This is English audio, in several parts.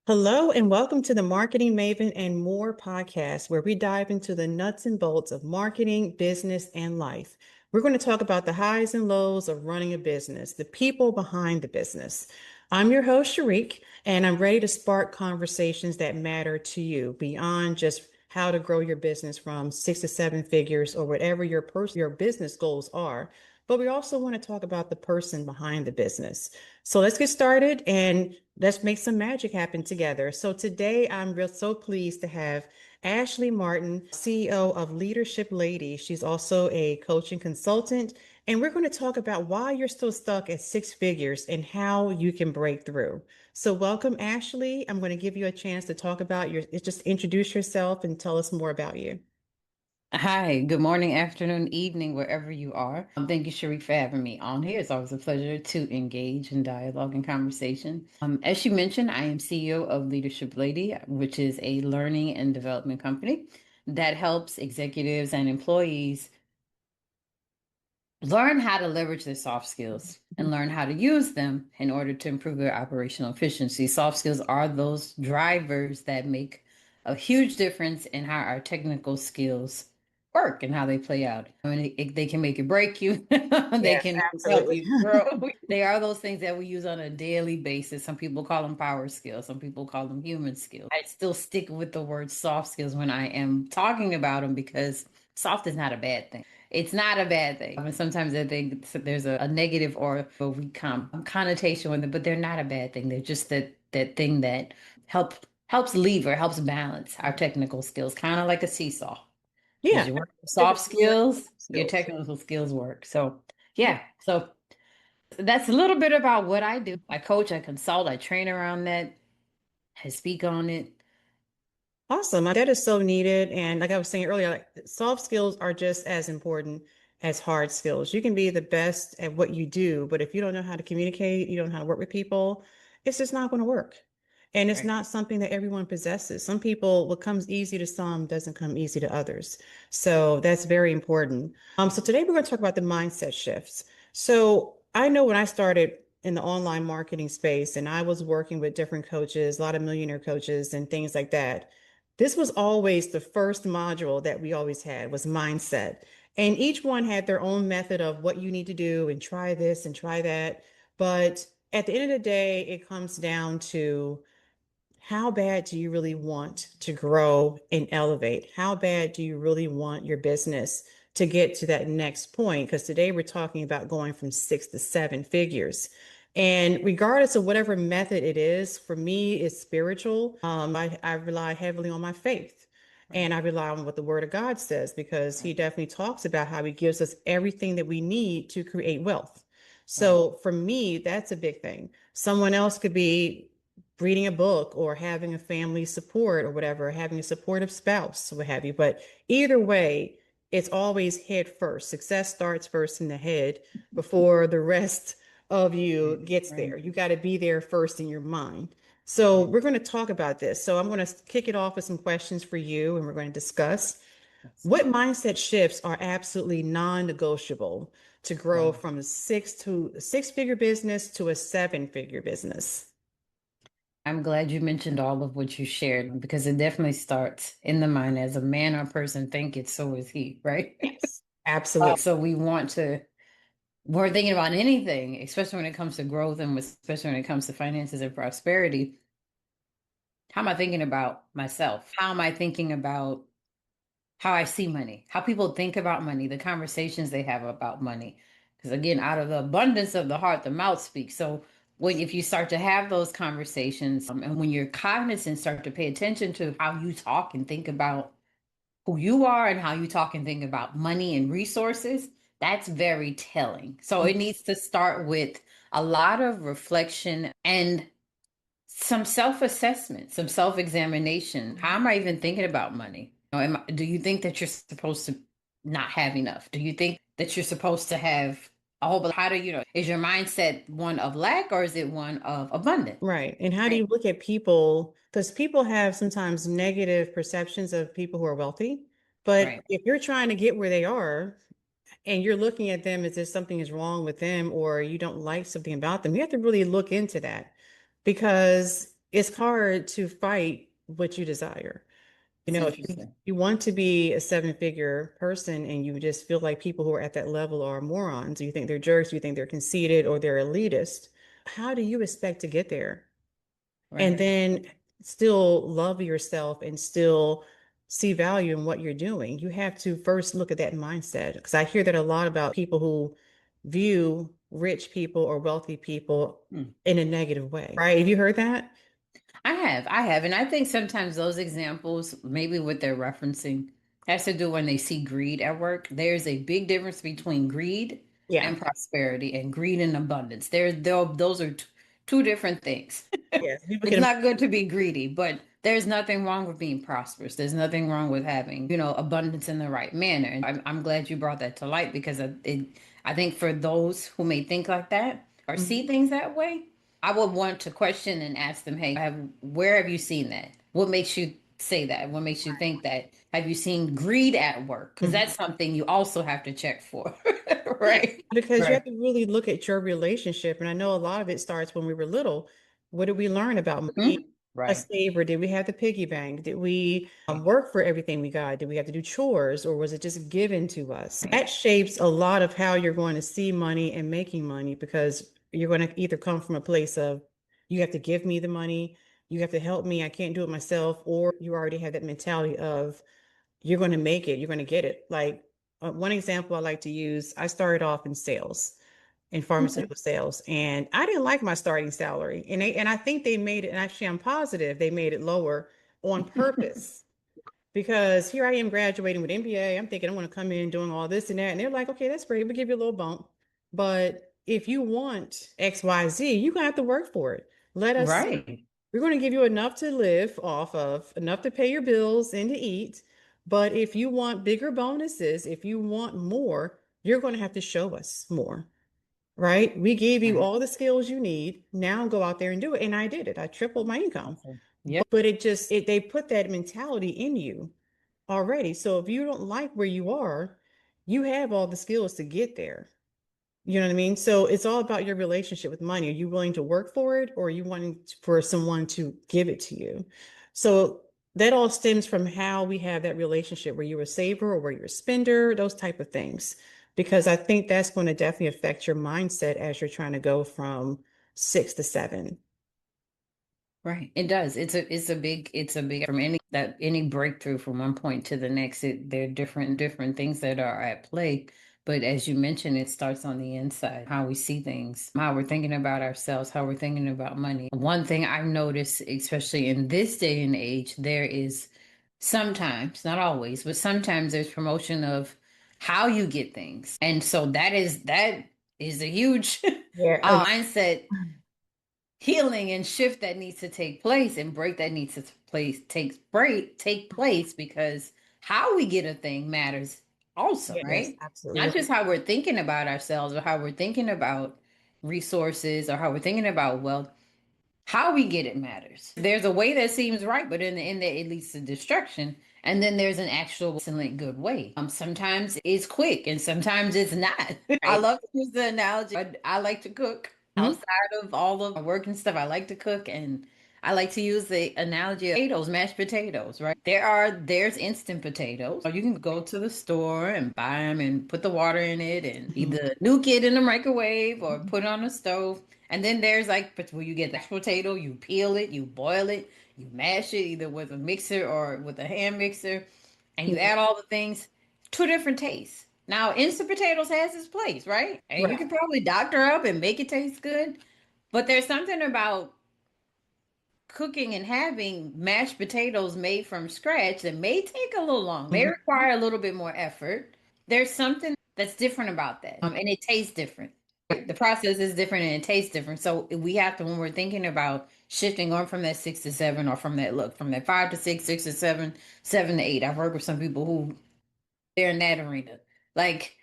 Hello, and welcome to the Marketing Maven and More podcast, where we dive into the nuts and bolts of marketing, business, and life. We're going to talk about the highs and lows of running a business, the people behind the business. I'm your host, Shariq, and I'm ready to spark conversations that matter to you beyond just how to grow your business from 6 to 7 figures or whatever your business goals are. But we also want to talk about the person behind the business. So let's get started and let's make some magic happen together. So today so pleased to have Ashley Martin, CEO of Leadership Lady. She's also a coaching consultant, and we're going to talk about why you're still stuck at 6 figures and how you can break through. So welcome, Ashley. I'm going to give you a chance to talk about just introduce yourself and tell us more about you. Hi, good morning, afternoon, evening, wherever you are. Thank you, Sharif, for having me on here. It's always a pleasure to engage in dialogue and conversation. As you mentioned, I am CEO of Leadership Lady, which is a learning and development company that helps executives and employees learn how to leverage their soft skills and learn how to use them in order to improve their operational efficiency. Soft skills are those drivers that make a huge difference in how our technical skills work and how they play out. I mean, they can make you break you, they Yes, can help absolutely. you grow. They are those things that we use on a daily basis. Some people call them power skills, some people call them human skills. I still stick with the word soft skills when I am talking about them because soft is not a bad thing. It's not a bad thing. I mean, sometimes I think there's a negative or a weak connotation with it, but they're not a bad thing. They're just that thing that helps lever, helps balance our technical skills, kind of like a seesaw. As Yeah, you work your different soft skills, your skills. technical skills work. So Yeah. yeah, so that's a little bit about what I do. I coach, I consult, I train around that, I speak on it. Awesome. That is so needed. And like I was saying earlier, like soft skills are just as important as hard skills. You can be the best at what you do, but if you don't know how to communicate, you don't know how to work with people, it's just not going to work. And it's Right. not something that everyone possesses. Some people, what comes easy to some doesn't come easy to others. So that's very important. So today we're going to talk about the mindset shifts. So I know when I started in the online marketing space and I was working with different coaches, a lot of millionaire coaches and things like that, this was always the first module that we always had was mindset. And each one had their own method of what you need to do and try this and try that. But at the end of the day, it comes down to how bad do you really want to grow and elevate? How bad do you really want your business to get to that next point? Because today we're talking about going from 6 to 7 figures. And regardless of whatever method it is, for me, it's spiritual. I rely heavily on my faith Right. and I rely on what the Word of God says because He definitely talks about how He gives us everything that we need to create wealth. Right. So for me, that's a big thing. Someone else could be reading a book or having a family support or whatever, having a supportive spouse, what have you. But either way, it's always head first. Success starts first in the head before the rest of you gets Right. there. You got to be there first in your mind. So Right. we're going to talk about this. So I'm going to kick it off with some questions for you, and we're going to discuss what mindset shifts are absolutely non-negotiable to grow Wow. from a 6 figure business to a 7 figure business. I'm glad you mentioned all of what you shared because it definitely starts in the mind. As a man or person think it, so is he, right? Yes, absolutely. So we're thinking about anything, especially when it comes to growth and especially when it comes to finances and prosperity. How am I thinking about myself? How am I thinking about how I see money, how people think about money, the conversations they have about money? Because again, out of the abundance of the heart, the mouth speaks. So if you start to have those conversations, and when you're cognizant, start to pay attention to how you talk and think about who you are and how you talk and think about money and resources, that's very telling. So it needs to start with a lot of reflection and some self-assessment, some self-examination. How am I even thinking about money? Do you think that you're supposed to not have enough? Do you think that you're supposed to have a whole, but how do you know? Is your mindset one of lack or is it one of abundance? Right. And how do Right. you look at people? Because people have sometimes negative perceptions of people who are wealthy. But Right. if you're trying to get where they are and you're looking at them as if something is wrong with them or you don't like something about them, you have to really look into that because it's hard to fight what you desire. You It's know, if interesting. you want to be a seven-figure person and you just feel like people who are at that level are morons, you think they're jerks, you think they're conceited or they're elitist, how do you expect to get there? And Right. then still love yourself and still see value in what you're doing. You have to first look at that mindset because I hear that a lot about people who view rich people or wealthy people Hmm. in a negative way, right? Have you heard that? I have. And I think sometimes those examples, maybe what they're referencing, has to do when they see greed at work. There's a big difference between greed Yeah. and prosperity and greed and abundance. Those are two different things. Yes. People It's can. not good to be greedy, but there's nothing wrong with being prosperous. There's nothing wrong with having, abundance in the right manner. And I'm glad you brought that to light because I think for those who may think like that or see Mhm. things that way, I would want to question and ask them, hey, where have you seen that? What makes you say that? What makes you think that? Have you seen greed at work? Because that's Mhm. something you also have to check for. Right. Because you have Right. to really look at your relationship. And I know a lot of it starts when we were little. What did we learn about money? Mhm. A Right. saver? Did we have the piggy bank? Did we work for everything we got? Did we have to do chores or was it just given to us? That shapes a lot of how you're going to see money and making money because you're going to either come from a place of you have to give me the money, you have to help me, I can't do it myself, or you already have that mentality of you're going to make it, you're going to get it. Like one example I like to use, I started off in sales, in Okay. pharmaceutical sales, and I didn't like my starting salary. And I think they made it, and actually I'm positive they made it lower on purpose because here I am graduating with MBA. I'm thinking I'm going to come in doing all this and that. And they're like, okay, that's great. We'll give you a little bump. But if you want XYZ, you're going to have to work for it. Let us see. Right. We're going to give you enough to live off of, enough to pay your bills and to eat. But if you want bigger bonuses, if you want more, you're going to have to show us more, right? We gave you Right. all the skills you need. Now go out there and do it. And I did it. I tripled my income. Awesome. Yeah. But they put that mentality in you already. So if you don't like where you are, you have all the skills to get there. You know what I mean? So it's all about your relationship with money. Are you willing to work for it or are you wanting for someone to give it to you? So that all stems from how we have that relationship where you're a saver or where you're a spender, those type of things. Because I think that's going to definitely affect your mindset as you're trying to go from 6 to 7. Right. It does. It's a big from any breakthrough from one point to the next. There are different things that are at play. But as you mentioned, it starts on the inside, how we see things, how we're thinking about ourselves, how we're thinking about money. One thing I've noticed, especially in this day and age, there is sometimes, not always, but sometimes there's promotion of how you get things. And so that is a huge Yeah. mindset healing and shift that needs to take place and break that needs to take place because how we get a thing matters also, Yes, right? Not absolutely. just how we're thinking about ourselves or how we're thinking about resources or how we're thinking about wealth. How we get it matters. There's a way that seems right, but in the end, that it leads to destruction. And then there's an actual excellent good way. Sometimes it's quick and sometimes it's not. I Right. love to use the analogy. I like to cook Mhm. outside of all of my work and stuff. I like to cook and I like to use the analogy of potatoes, mashed potatoes, right? There's instant potatoes. Or you can go to the store and buy them and put the water in it and Mhm. either nuke it in the microwave or put it on the stove. And then there's like where you get the potato, you peel it, you boil it, you mash it either with a mixer or with a hand mixer, and you Yeah. add all the things. Two different tastes. Now, instant potatoes has its place, right? And you Right. can probably doctor up and make it taste good. But there's something about cooking and having mashed potatoes made from scratch that may take a little long, may Mhm. require a little bit more effort. There's something that's different about that. And it tastes different. The process is different and it tastes different. So we have to, when we're thinking about shifting on from that 6 to 7 or from that 5 to 6, 6 to 7, 7 to 8. I've worked with some people who they're in that arena. Like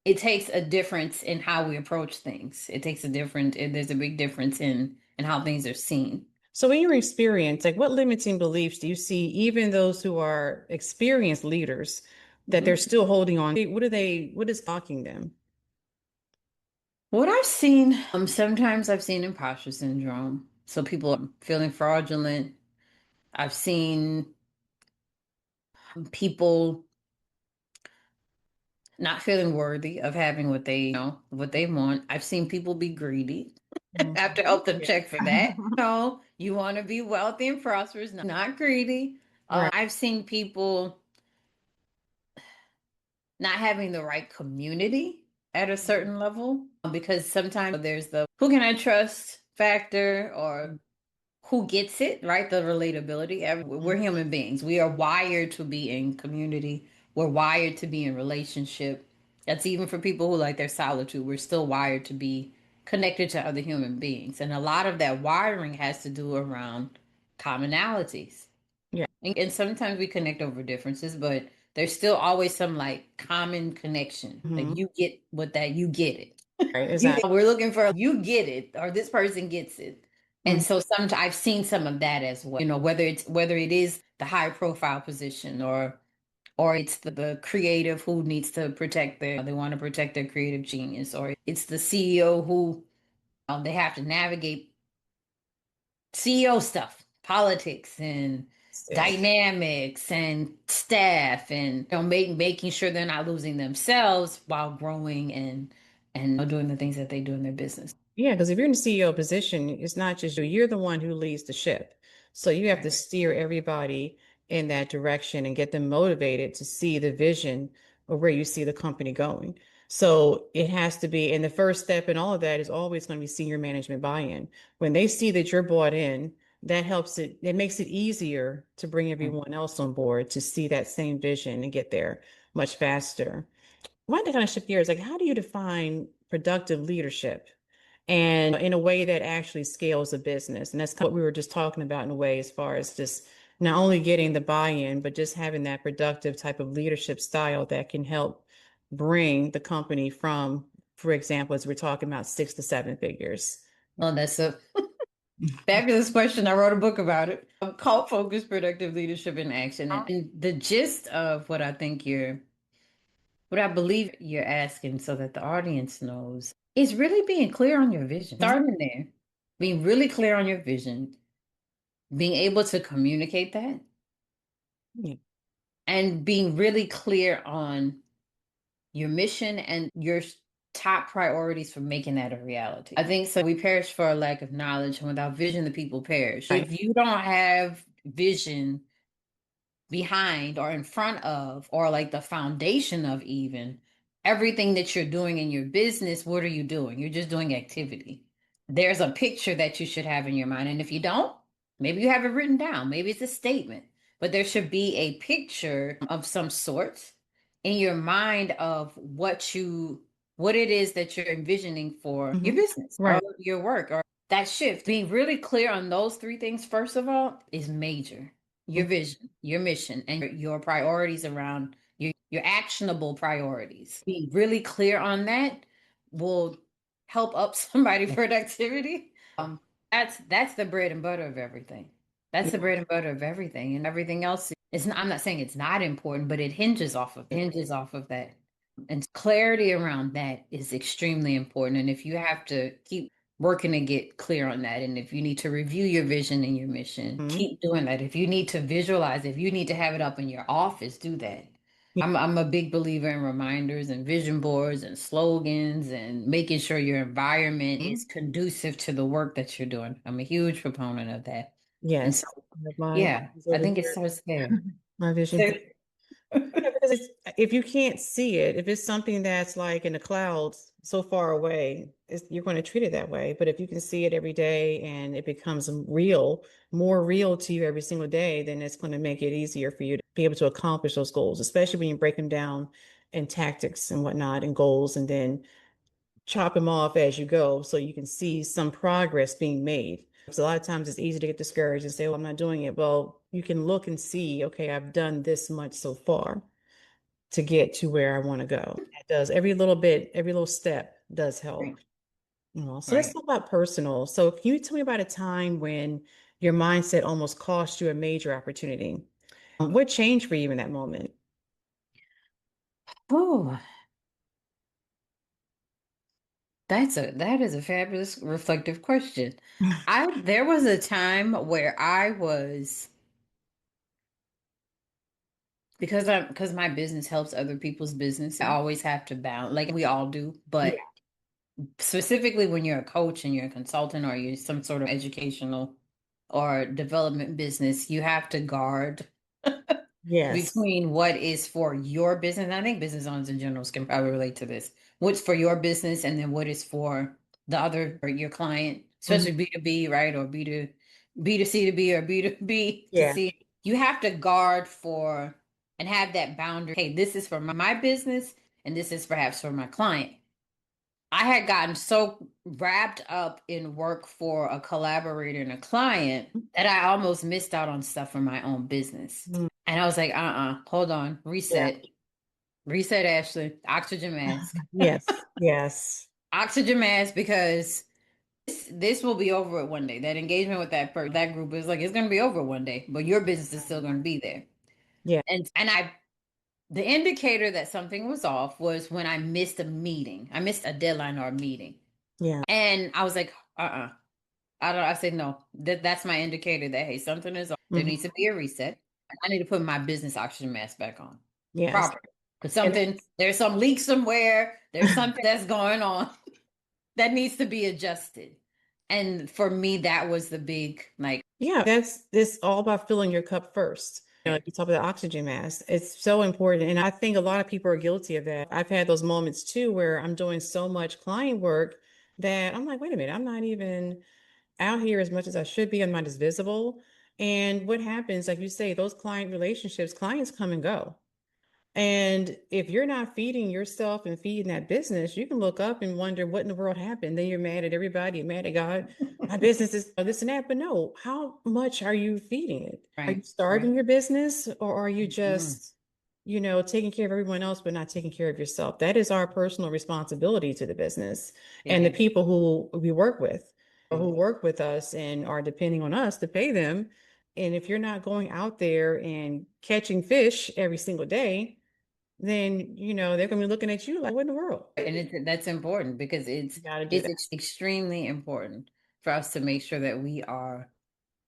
it takes a difference in how we approach things. There's a big difference in how things are seen. So in your experience, like what limiting beliefs do you see, even those who are experienced leaders, that they're Mhm. still holding on? What is blocking them? What I've seen, sometimes I've seen imposter syndrome. So people are feeling fraudulent. I've seen people not feeling worthy of having what they what they want. I've seen people be greedy. I have to help them Yeah. check for that. No, you want to be wealthy and prosperous, not greedy. Right. I've seen people not having the right community at a certain level because sometimes there's the who can I trust factor or who gets it, right? The relatability. We're human beings. We are wired to be in community. We're wired to be in relationship. That's even for people who like their solitude. We're still wired to be connected to other human beings. And a lot of that wiring has to do around commonalities. Yeah. And sometimes we connect over differences, but there's still always some like common connection. Like Mhm. you get what that you get it. Right. Exactly. We're looking for you get it or this person gets it. And Mhm. so sometimes I've seen some of that as well. Whether it is the high profile position or it's the creative who needs to protect they want to protect their creative genius, or it's the CEO who they have to navigate CEO stuff, politics and Yes. dynamics and staff and making sure they're not losing themselves while growing and doing the things that they do in their business. Yeah, because if you're in the CEO position, it's not just you, you're the one who leads the ship. So you have to Right. steer everybody in that direction and get them motivated to see the vision of where you see the company going. So it has to be, and the first step in all of that is always going to be senior management buy-in. When they see that you're bought in, that helps it makes it easier to bring Right. everyone else on board to see that same vision and get there much faster. One to kind of shift gears, like how do you define productive leadership and in a way that actually scales a business? And that's kind of what we were just talking about in a way, as far as just not only getting the buy-in, but just having that productive type of leadership style that can help bring the company from, for example, as we're talking about 6 to 7 figures. Well, that's a fabulous question. I wrote a book about it called Focus Productive Leadership in Action. And the gist of what I believe you're asking so that the audience knows is really being clear on your vision. Starting there, being really clear on your vision, being able to communicate that, Yeah. and being really clear on your mission and your top priorities for making that a reality. I think so. We perish for a lack of knowledge, and without vision, the people perish. Right. If you don't have vision behind or in front of, or like the foundation of even everything that you're doing in your business, what are you doing? You're just doing activity. There's a picture that you should have in your mind. And if you don't, maybe you have it written down, maybe it's a statement, but there should be a picture of some sort in your mind of what it is that you're envisioning for your Mhm. business or Right. your work or that shift. Being really clear on those three things, first of all, is major. Your vision, your mission, and your priorities around your actionable priorities. Being really clear on that will help up somebody productivity. That's the bread and butter of everything. That's the Yeah. bread and butter of everything, and everything else is. I'm not saying it's not important, but it hinges off of that. And clarity around that is extremely important. And if you have to keep working to get clear on that, and if you need to review your vision and your mission, Mhm. keep doing that. If you need to visualize, if you need to have it up in your office, do that. Yeah. I'm a big believer in reminders and vision boards and slogans and making sure your environment is conducive to the work that you're doing. I'm a huge proponent of that. And Yes. so, My yeah, is I over think it here. starts there. My vision. Yeah, because if you can't see it, if it's something that's like in the clouds so far away, you're going to treat it that way. But if you can see it every day and it becomes real, more real to you every single day, then it's going to make it easier for you to be able to accomplish those goals, especially when you break them down in tactics and whatnot and goals, and then chop them off as you go so you can see some progress being made. Because a lot of times it's easy to get discouraged and say, "Oh, I'm not doing it." Well, you can look and see, okay, I've done this much so far to get to where I want to go. It does every little bit, every little step does Right. help. So let's Right. talk about personal. So can you tell me about a time when your mindset almost cost you a major opportunity? What changed for you in that moment? Oh, That is a fabulous reflective question. There was a time where I was, because my business helps other people's business. I always have to balance, like we all do, Yeah. but specifically when you're a coach and you're a consultant or you're some sort of educational or development business, you have to guard Yes. between what is for your business. And I think business owners in general can probably relate to this. What's for your business and then what is for the other or your client, Mhm. especially B2B, right? Or B2C to B or B2B to Yeah. C. You have to guard for and have that boundary. Hey, this is for my business and this is perhaps for my client. I had gotten so wrapped up in work for a collaborator and a client that I almost missed out on stuff for my own business. Mhm. And I was like, hold on, Yeah. reset, Ashley, oxygen mask, Yes. Yes. oxygen mask, because this will be over at one day. That engagement with that group is like, it's going to be over one day, but your business is still going to be there. Yeah. And the indicator that something was off was when I missed a meeting. I missed a deadline or a meeting. Yeah. And I was like, I said no. That's my indicator that hey, something is off. There Mhm. needs to be a reset. I need to put my business oxygen mask back on Yes. properly. Because And there's some leak somewhere, there's something that's going on that needs to be adjusted. And for me, that was the big like yeah, that's this all about filling your cup first. Like you talk about the oxygen mask, it's so important. And I think a lot of people are guilty of that. I've had those moments too where I'm doing so much client work that I'm like, wait a minute, I'm not even out here as much as I should be. I'm not as visible. And what happens, like you say, those client relationships, clients come and go. And if you're not feeding yourself and feeding that business, you can look up and wonder what in the world happened. Then you're mad at everybody, you're mad at God. My business is this and that. But no, how much are you feeding it? Are you right, right. starving your business or are you Mm, just, taking care of everyone else, but not taking care of yourself? That is our personal responsibility to the business it and the is. people who we work with, or who work with us and are depending on us to pay them. And if you're not going out there and catching fish every single day, then they're gonna be looking at you like, what in the world? And that's important because You gotta do it's that. extremely important for us to make sure that we are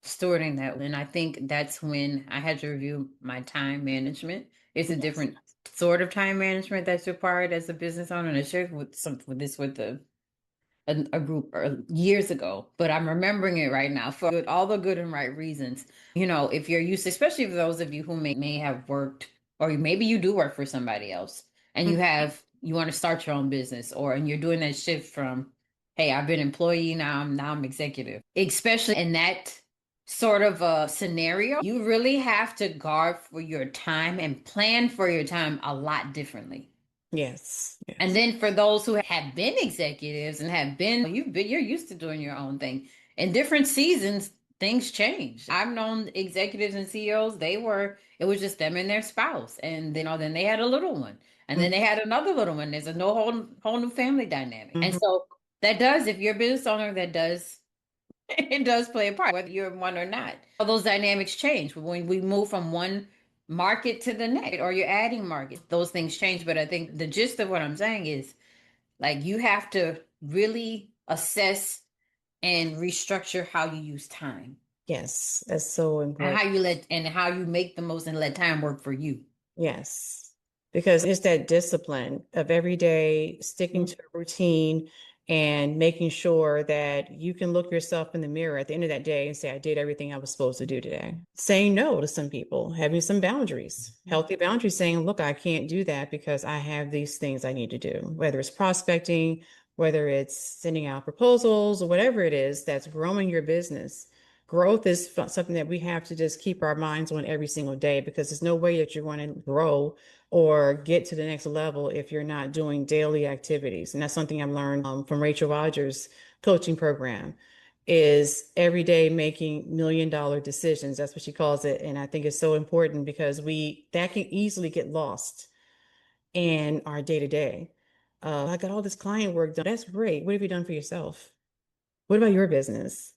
stewarding that. And I think that's when I had to review my time management. It's a Yes. different sort of time management that's required as a business owner. And I shared with this with a group years ago, but I'm remembering it right now for all the good and right reasons. If you're used, especially for those of you who may have worked, or maybe you do work for somebody else, and Mhm. you want to start your own business, and you're doing that shift from, hey, I've been employee now I'm executive, especially in that sort of a scenario, you really have to guard for your time and plan for your time a lot differently. Yes. And Yes. then for those who have been executives and you're used to doing your own thing. In different seasons, things change. I've known executives and CEOs, it was just them and their spouse. And then they had a little one. And then they had another little one. There's a no whole new family dynamic. And Mhm. so if you're a business owner, that does it does play a part, whether you're one or not. All those dynamics change when we move from one market to the next, or you're adding markets. Those things change. But I think the gist of what I'm saying is like you have to really assess and restructure how you use time Yes. That's so important. and how you make the most and let time work for you. Yes. Because it's that discipline of every day sticking Mhm. to a routine and making sure that you can look yourself in the mirror at the end of that day and say, I did everything I was supposed to do today. Saying no to some people, having some boundaries, healthy boundaries, saying, look, I can't do that because I have these things I need to do, whether it's prospecting, whether it's sending out proposals or whatever it is that's growing your business. Growth is something that we have to just keep our minds on every single day because there's no way that you're going to grow or get to the next level if you're not doing daily activities. And that's something I've learned from Rachel Rogers' coaching program is every day making $1 million decisions. That's what she calls it. And I think it's so important because that can easily get lost in our day to day. I got all this client work done. That's great. What have you done for yourself? What about your business?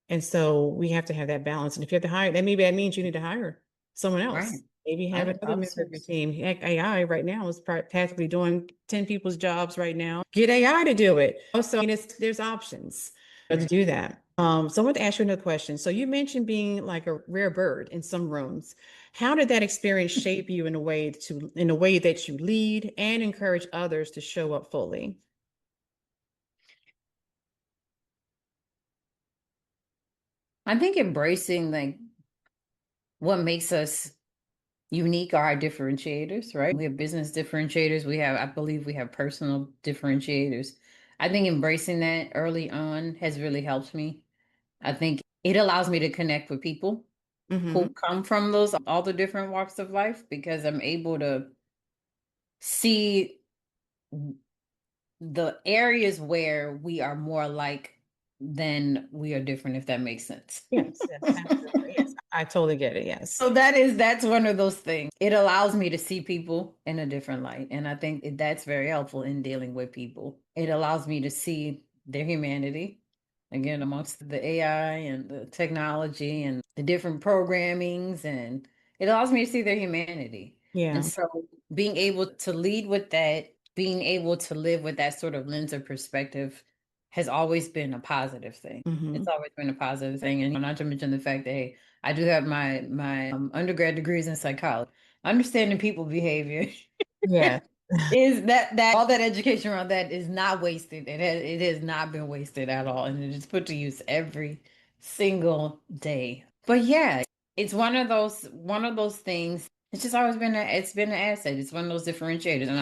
And so we have to have that balance. And if you have to hire, that means you need to hire someone Right. else. Maybe have I another member of your outsource. team. Heck, AI right now is practically doing 10 people's jobs right now. Get AI to do it. Also, I mean, there's options to do that. So I want to ask you another question. So you mentioned being like a rare bird in some rooms. How did that experience shape you in a way that you lead and encourage others to show up fully? I think embracing like what makes us unique are our differentiators, right? We have business differentiators. I believe we have personal differentiators. I think embracing that early on has really helped me. I think it allows me to connect with people who Hmm. come from all the different walks of life because I'm able to see the areas where we are more alike than we are different, if that makes sense. Yes, yes, absolutely. Yes, I totally get it. Yes. So that's one of those things. It allows me to see people in a different light, and I think that's very helpful in dealing with people. It allows me to see their humanity again amongst the AI and the technology and the different programmings, and it allows me to see their humanity. And Yeah. so being able to lead with that, being able to live with that sort of lens of perspective has always been a positive thing. Hmm. It's always been a positive thing. And not to mention the fact that, hey, I do have my undergrad degrees in psychology. Understanding people behavior Yeah. is that all that education around that is not wasted. It has not been wasted at all, and it is put to use every single day. But yeah, it's one of those things. It's just always it's been an asset. It's one of those differentiators, and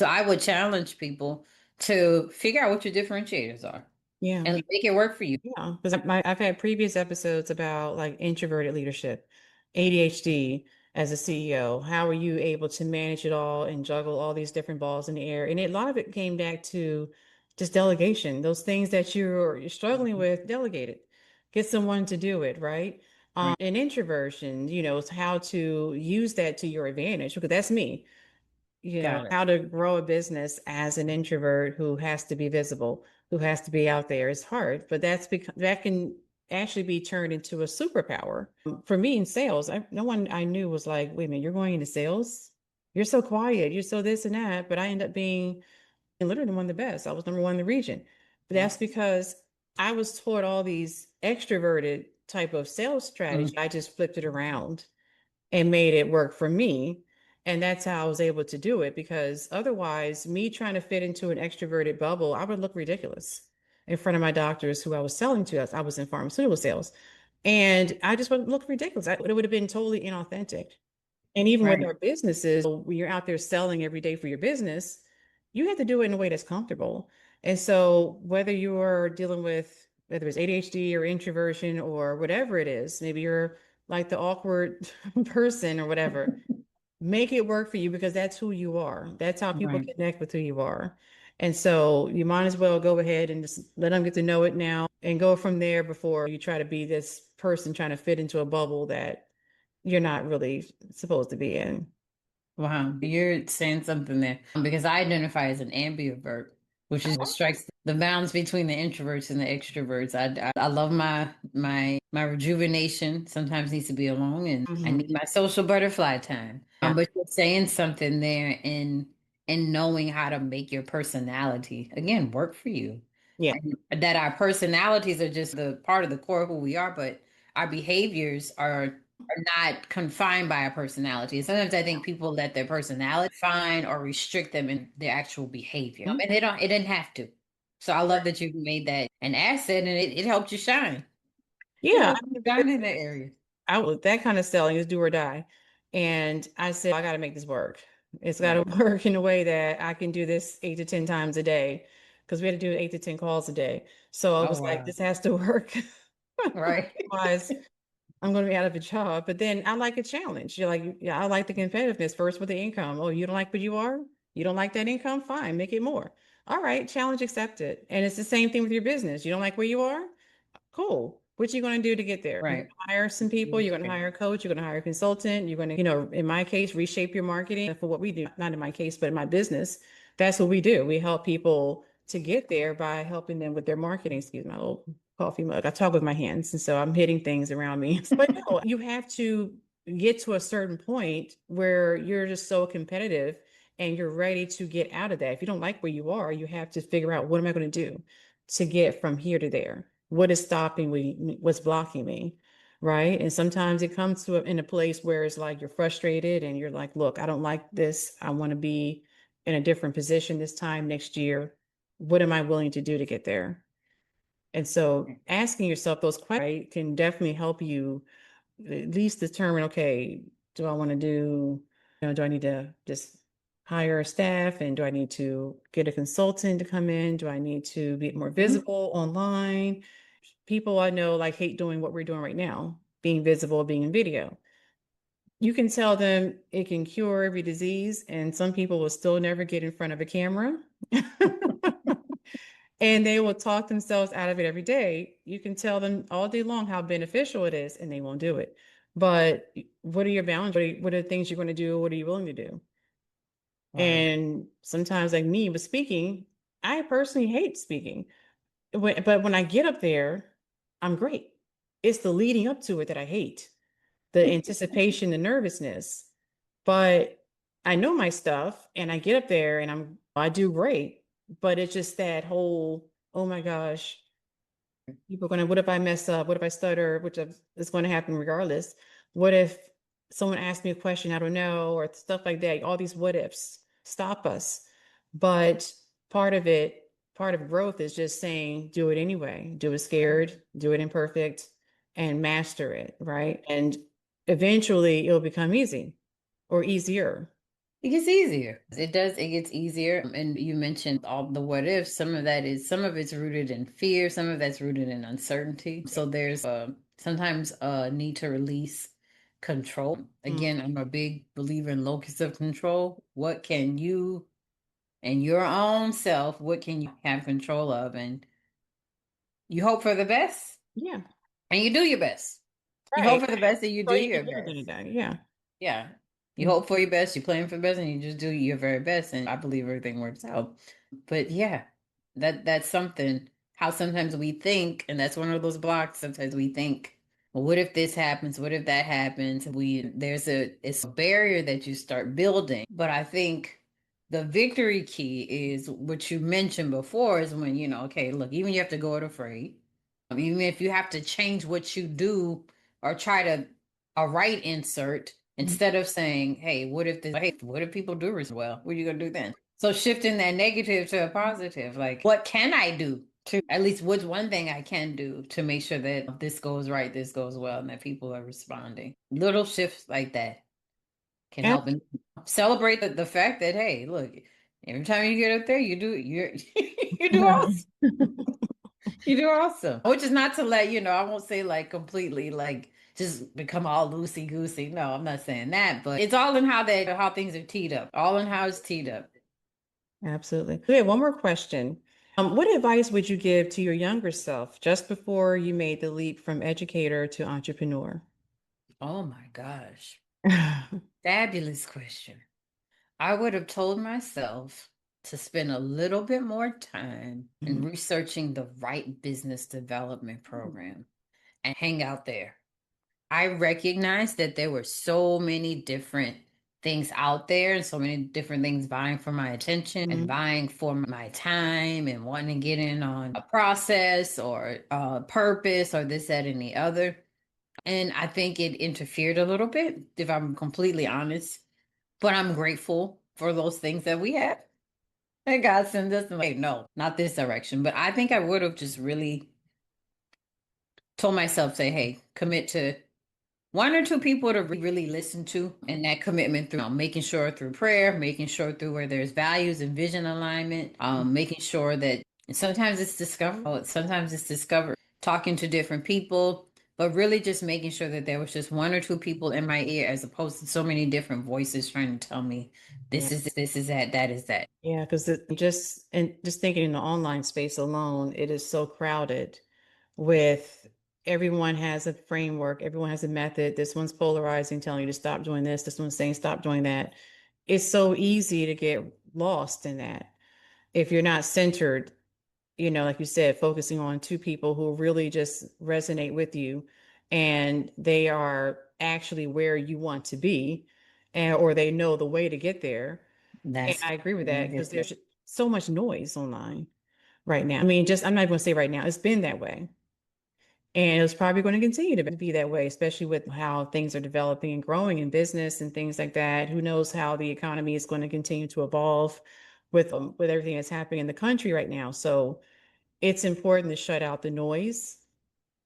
I would challenge people to figure out what your differentiators are Yeah. and make it work for you. Yeah, because I've had previous episodes about like introverted leadership, ADHD as a CEO. How are you able to manage it all and juggle all these different balls in the air? And a lot of it came back to just delegation. Those things that you're struggling with, delegate it. Get someone to do it, right? Right. And introversion, is how to use that to your advantage because that's me, Got it. how to grow a business as an introvert who has to be visible, who has to be out there is hard, but that can actually be turned into a superpower. For me in sales, no one I knew was like, wait a minute, you're going into sales? You're so quiet, you're so this and that, but I end up being literally one of the best. I was number one in the region. But Yeah. that's because I was taught all these extroverted type of sales strategy. Mm. I just flipped it around and made it work for me. And that's how I was able to do it because otherwise, me trying to fit into an extroverted bubble, I would look ridiculous in front of my doctors who I was selling to. I was in pharmaceutical sales. And I just would look ridiculous. It would have been totally inauthentic. And even with Right. our businesses, when you're out there selling every day for your business, you have to do it in a way that's comfortable. And so whether you're dealing with whether it's ADHD or introversion or whatever it is, maybe you're like the awkward person or whatever, make it work for you because that's who you are. That's how people Right. connect with who you are. And so you might as well go ahead and just let them get to know it now and go from there before you try to be this person trying to fit into a bubble that you're not really supposed to be in. Wow, you're saying something there because I identify as an ambivert, which is what strikes the balance between the introverts and the extroverts. I love my rejuvenation. Sometimes needs to be alone, and I Mhm. need my social butterfly time. Yeah. But you're saying something there in knowing how to make your personality again work for you. Yeah. And that our personalities are just the part of the core of who we are, but our behaviors are not confined by a personality. And sometimes I think people let their personality define or restrict them in their actual behavior. Mhm. And it didn't have to. So I love that you made that an asset and it helped you shine. It Yeah. helped you shine in that area. That kind of selling is do or die. And I said, I got to make this work. It's got Right. to work in a way that I can do this 8 to 10 times a day because we had to do 8 to 10 calls a day. So I Oh was like, wow. this has to work. Right. Otherwise, I'm going to be out of a job. But then I like a challenge. You're like, yeah, I like the competitiveness first with the income. Oh, you don't like what you are? You don't like that income? Fine, make it more. All right, challenge accepted. And it's the same thing with your business. You don't like where you are? Cool. What you going to do to get there? You're going Right. to hire some people. You're going to hire a coach. You're going to hire a consultant. You're going to, in my case, reshape your marketing for what we do. Not in my case, but in my business. That's what we do. We help people to get there by helping them with their marketing. Excuse my little coffee mug. I talk with my hands, and so I'm hitting things around me. But no, you have to. get to a certain point where you're just so competitive and you're ready to get out of that. If you don't like where you are, you have to figure out, what am I going to do to get from here to there? What is stopping me? What's blocking me? Right. And sometimes it comes to in a place where it's like you're frustrated and you're like, look, I don't like this. I want to be in a different position this time next year. What am I willing to do to get there? And so asking yourself those questions, right, can definitely help you at least determine, okay, do I want to do, do I need to just hire a staff, and do I need to get a consultant to come in? Do I need to be more visible online? People I know like hate doing what we're doing right now, being visible, being in video. You can tell them it can cure every disease, and some people will still never get in front of a camera. And they will talk themselves out of it every day. You can tell them all day long how beneficial it is, and they won't do it. But what are your boundaries? What are the things you're going to do? What are you willing to do? Right. And sometimes, like me with speaking, I personally hate speaking. But when I get up there, I'm great. It's the leading up to it that I hate, the anticipation, the nervousness. But I know my stuff, and I get up there and I do great. But it's just that whole, oh my gosh, people are gonna, what if I mess up? What if I stutter? Which is going to happen regardless. What if someone asks me a question I don't know, or stuff like that? All these what ifs stop us. But part of it, part of growth is just saying, do it anyway, do it scared, do it imperfect, and master it, right? And eventually it'll become easy or easier. It gets easier. It does. It gets easier. And you mentioned all the what ifs. Some of it's rooted in fear. Some of that's rooted in uncertainty. So there's sometimes a need to release control. Again, I'm a big believer in locus of control. What can you and your own self, what can you have control of? And you hope for the best. Yeah. And you do your best. You Right. hope for the best and you So do you your can do it any best. day. Yeah. Yeah. You Mhm. hope for your best, you plan for the best, and you just do your very best. And I believe everything works out. But yeah, that's something how sometimes we think, and that's one of those blocks. Sometimes we think, well, what if this happens? What if that happens? It's a barrier that you start building. But I think the victory key is what you mentioned before is when, okay, look, even you have to go it afraid. Even if you have to change what you do or try to a right insert instead of saying, hey, what if people do as well? What are you gonna do then? So shifting that negative to a positive, like what can I do to at least what's one thing I can do to make sure that this goes right, this goes well, and that people are responding. Little shifts like that can And help and celebrate the fact that hey, look, every time you get up there, you do awesome. You do awesome. Which is not to let I won't say like completely like just become all loosey goosey. No, I'm not saying that, but it's all in how things are teed up. All in how it's teed up. absolutely. Okay, one more question. What advice would you give to your younger self just before you made the leap from educator to entrepreneur? Oh my gosh. Fabulous question. I would have told myself to spend a little bit more time in Mhm. researching the right business development program and hang out there. I recognized that there were so many different things out there and so many different things vying for my attention and Mhm. vying for my time and wanting to get in on a process or a purpose or this, that, and the other. And I think it interfered a little bit, if I'm completely honest. But I'm grateful for those things that we have. And God sends us, like, no, not this direction. But I think I would have just really told myself, say, hey, commit to one or two people to really listen to, and that commitment through making sure through prayer, making sure through where there's values and vision alignment, making sure that sometimes it's discovered talking to different people, but really just making sure that there was just one or two people in my ear as opposed to so many different voices trying to tell me Yeah. this is that is that. Yeah, because just thinking in the online space alone, it is so crowded with everyone has a framework, everyone has a method. This one's polarizing, telling you to stop doing this. This one's saying stop doing that. It's so easy to get lost in that if you're not centered, like you said, focusing on two people who really just resonate with you and they are actually where you want to be, or they know the way to get there. And That's I agree with very that because good. there's so much noise online right now. I mean, just I'm not going to say right now, it's been that way. And it's probably going to continue to be that way, especially with how things are developing and growing in business and things like that. Who knows how the economy is going to continue to evolve with everything that's happening in the country right now. So it's important to shut out the noise.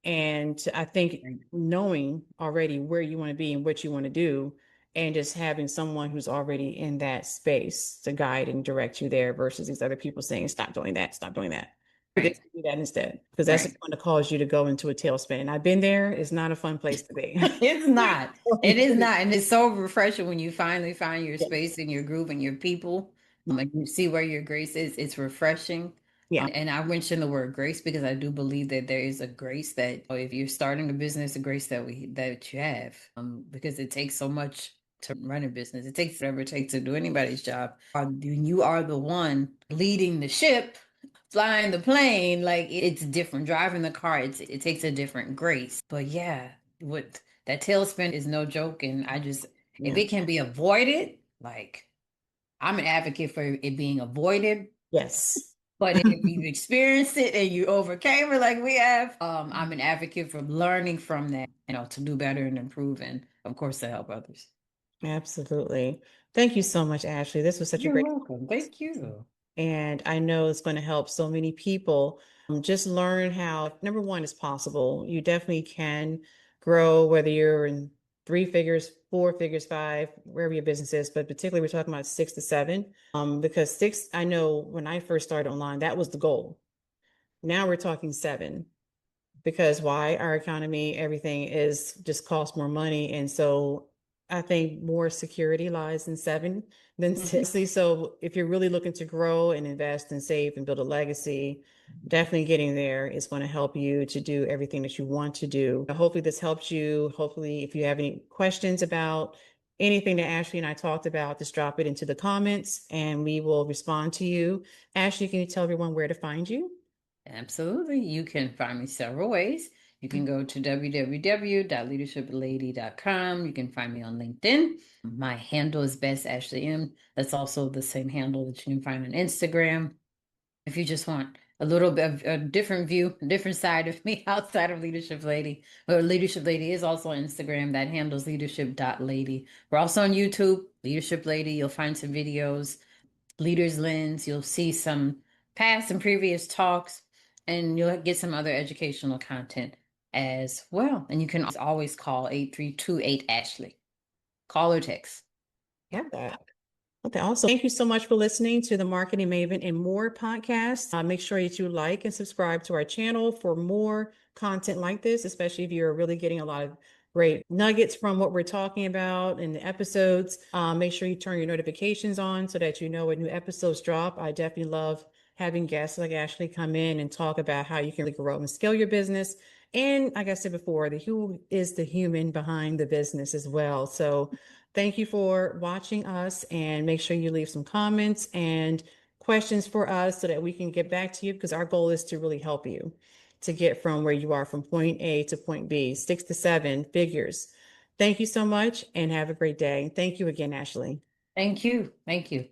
And I think Right. knowing already where you want to be and what you want to do, and just having someone who's already in that space to guide and direct you there versus these other people saying, stop doing that, stop doing that. Do this, Right. do that instead, because that's Right. going to cause you to go into a tailspin. And I've been there. It's not a fun place to be. It's not. It is not. And it's so refreshing when you finally find your Yeah. space and your group and your people. And you see where your grace is. It's refreshing. Yeah. And I mention the word grace because I do believe that there is a grace that if you're starting a business, a grace that you have. Because it takes so much to run a business. It takes whatever it takes to do anybody's job. You are the one leading the ship, flying the plane. Like it's different. Driving the car, it takes a different grace. But yeah, what that tailspin is no joke. And if Yeah. it can be avoided, like I'm an advocate for it being avoided. Yes. But if you've experienced it and you overcame it like we have, I'm an advocate for learning from that, to do better and improve, and of course to help others. Absolutely. Thank you so much, Ashley. This was such a You're great, welcome. Thank you. and I know it's going to help so many people just learn how, number one, is possible. You definitely can grow, whether you're in 3 figures, 4 figures, five, wherever your business is, but particularly we're talking about 6 to 7. Because six, I know when I first started online, that was the goal. Now we're talking 7, because why? Our economy, everything is just costs more money. And so I think more security lies in 7 than Mhm. 6. So if you're really looking to grow and invest and save and build a legacy, definitely getting there is going to help you to do everything that you want to do. Hopefully this helps you. Hopefully, if you have any questions about anything that Ashley and I talked about, just drop it into the comments and we will respond to you. Ashley, can you tell everyone where to find you? Absolutely. You can find me several ways. You can go to www.leadershiplady.com. You can find me on LinkedIn. My handle is Best Ashley M. That's also the same handle that you can find on Instagram. If you just want a little bit of a different view, a different side of me outside of Leadership Lady. But Leadership Lady is also on Instagram. That handles leadership.lady. We're also on YouTube, Leadership Lady. You'll find some videos, Leaders Lens. You'll see some past and previous talks, and you'll get some other educational content as well. And you can always call 8328-ASHLEY. Call or text. Yeah. Okay, awesome. Thank you so much for listening to the Marketing Maven and More podcast. Make sure that you like and subscribe to our channel for more content like this, especially if you're really getting a lot of great nuggets from what we're talking about in the episodes. Make sure you turn your notifications on so that you know when new episodes drop. I definitely love having guests like Ashley come in and talk about how you can really grow and scale your business. And like I said before, who is the human behind the business as well. So thank you for watching us, and make sure you leave some comments and questions for us so that we can get back to you, because our goal is to really help you to get from where you are from point A to point B, 6 to 7 figures. Thank you so much and have a great day. Thank you again, Ashley. Thank you. Thank you.